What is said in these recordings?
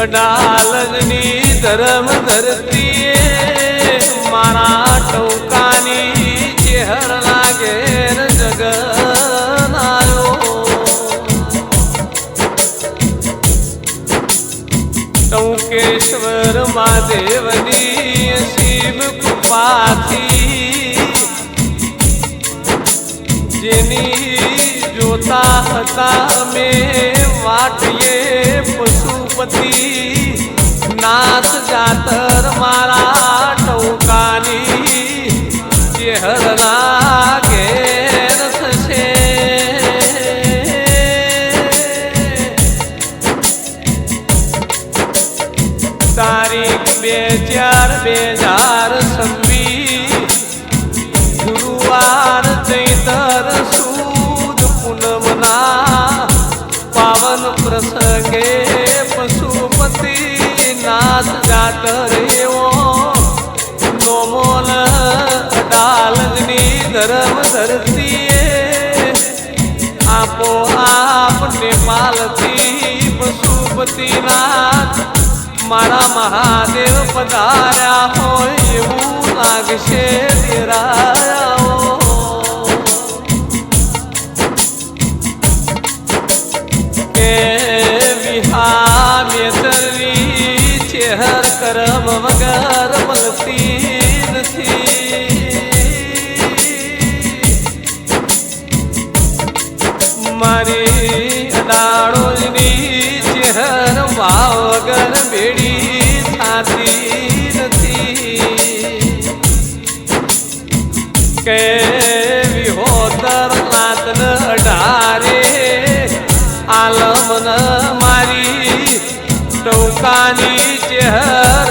અડાલજની ધર્મ ધરતીએ મારા ટોકાની ચેહર લાગે જગનાયો ટોકેશ્વર મહાદેવની અસીમ કૃપાથી જેની જોતા હતા અમે વાટીએ પશુપતિ નાથ જાતર મારા ટોકાની ચેહર લાગે થશે તારીખ 2/4/2026 ગુરુવાર ચૈતર સુદ પૂનમના પાવન પ્રસંગે પશુપતિ નાથ જાતર એવો નોમોલ અડાલજની ધર્મ ધરતીએ આપો આપ નેપાલથી પશુપતિનાથ મારા મહાદેવ પધાર્યા હોય એવું લાગશે દેરાયા કે વિહામ્યતરી ચેહર કરમ વગર મળતી નથી મારી અડાળોની ચેહર ભાવ વગર બેડી થાતી નથી કે વિહોતર નાતન અઢારે આલમન મારી ટોકાની ચેહર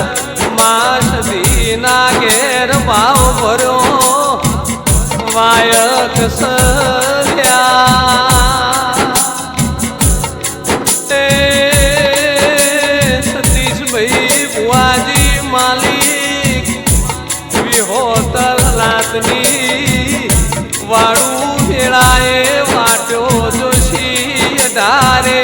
માસદીના ઘેર ભાવ ભર્યો વાયક સર્યા ભુવાજી માલિક વિહોતર લાતની વાળું ભેળાએ વાટ્યો જોશી અઢારે